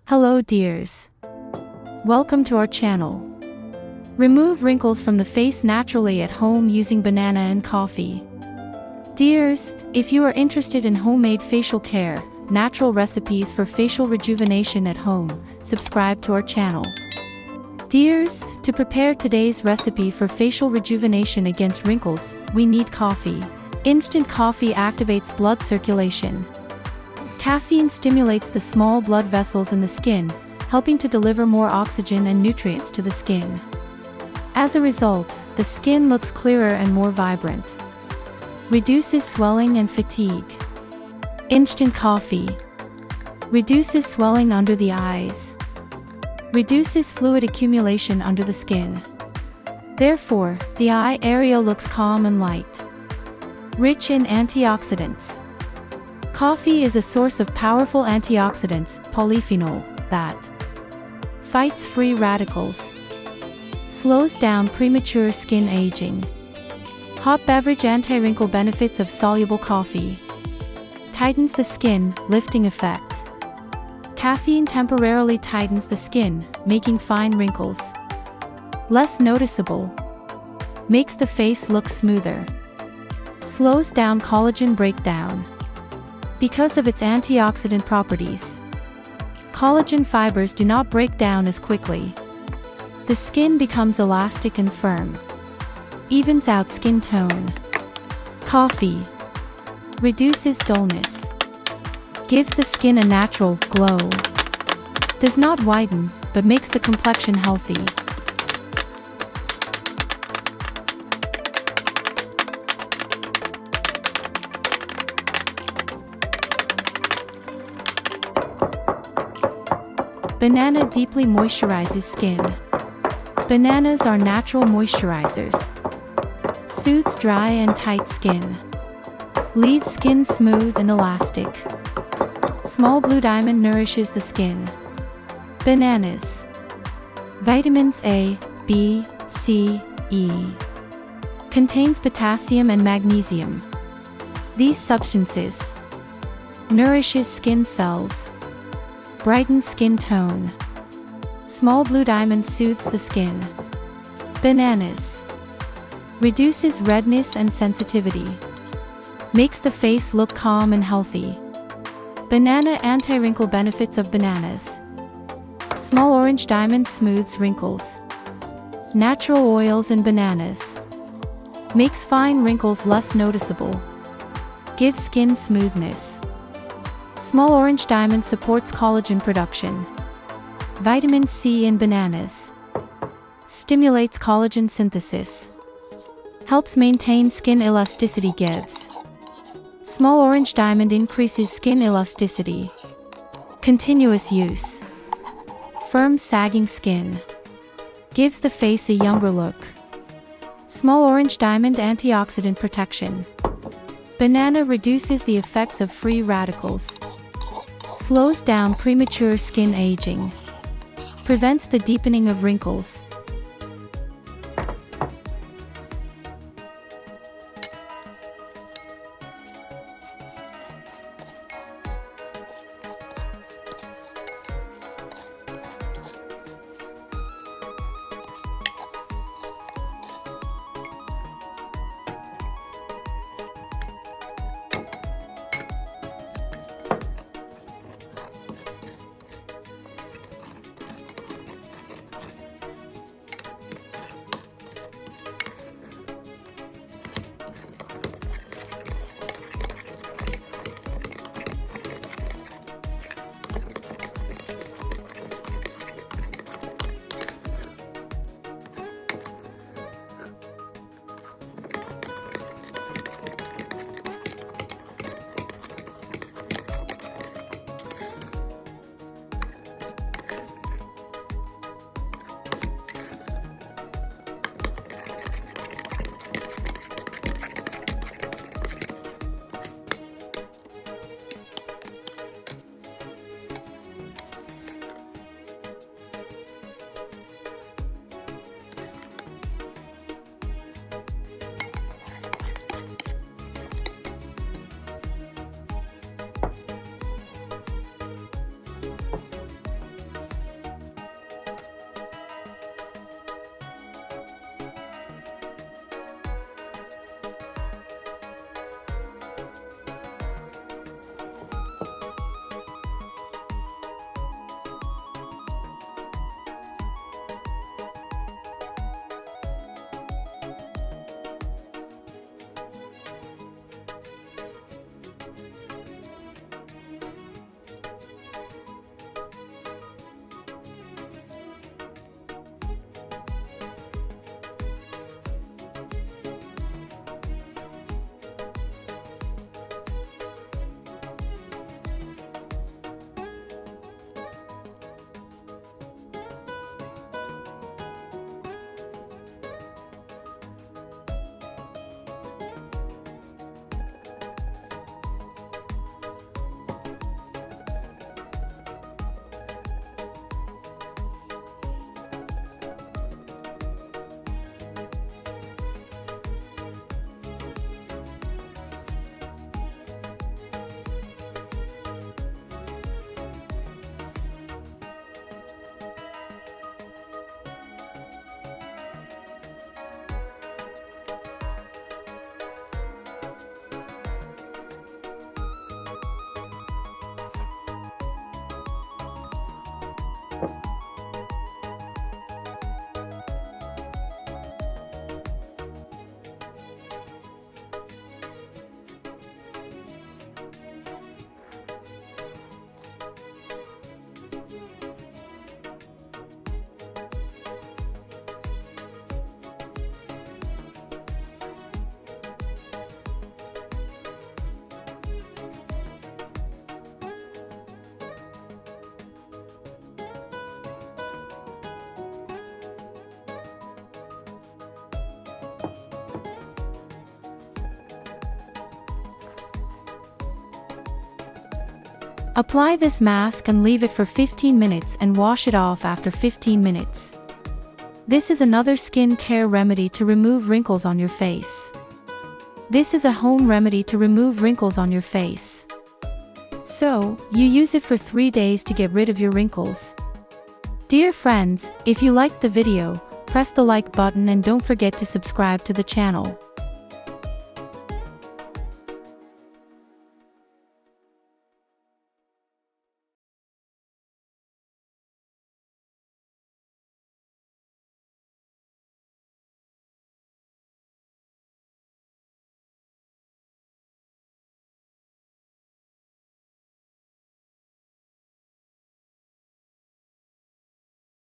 Hello dears. Welcome to our channel. Remove wrinkles from the face naturally at home using banana and coffee. Dears, if you are interested in homemade facial care, natural recipes for facial rejuvenation at home, subscribe to our channel. Dears, to prepare today's recipe for facial rejuvenation against wrinkles, we need coffee. Instant coffee activates blood circulation. Caffeine stimulates the small blood vessels in the skin, helping to deliver more oxygen and nutrients to the skin. As a result, the skin looks clearer and more vibrant. Reduces swelling and fatigue. Instant coffee reduces swelling under the eyes. Reduces fluid accumulation under the skin. Therefore, the eye area looks calm and light. Rich in antioxidants. Coffee is a source of powerful antioxidants, polyphenol, that fights free radicals, slows down premature skin aging. Hot beverage anti-wrinkle benefits of soluble coffee. Tightens the skin, lifting effect. Caffeine temporarily tightens the skin, making fine wrinkles less noticeable. Makes the face look smoother. Slows down collagen breakdown. Because of its antioxidant properties, collagen fibers do not break down as quickly. The skin becomes elastic and firm. Evens out skin tone. Coffee reduces dullness. Gives the skin a natural glow. Does not whiten, but makes the complexion healthy. Banana deeply moisturizes skin. Bananas are natural moisturizers. Soothes dry and tight skin. Leaves skin smooth and elastic. Small blue diamond nourishes the skin. Bananas. Vitamins A, B, C, E. Contains potassium and magnesium. These substances nourishes skin cells. Brightens skin tone. Small blue diamond soothes the skin. Bananas. Reduces redness and sensitivity. Makes the face look calm and healthy. Banana anti-wrinkle benefits of bananas. Small orange diamond smooths wrinkles. Natural oils in bananas. Makes fine wrinkles less noticeable. Gives skin smoothness. Small orange diamond supports collagen production. Vitamin C in bananas. Stimulates collagen synthesis. Helps maintain skin elasticity. Gives. Small orange diamond increases skin elasticity. Continuous use. Firm sagging skin. Gives the face a younger look. Small orange diamond antioxidant protection. Banana reduces the effects of free radicals. Slows down premature skin aging. Prevents the deepening of wrinkles. Apply this mask and leave it for 15 minutes and wash it off after 15 minutes. This is another skin care remedy to remove wrinkles on your face. This is a home remedy to remove wrinkles on your face. So, you use it for 3 days to get rid of your wrinkles. Dear friends, if you liked the video, press the like button and don't forget to subscribe to the channel.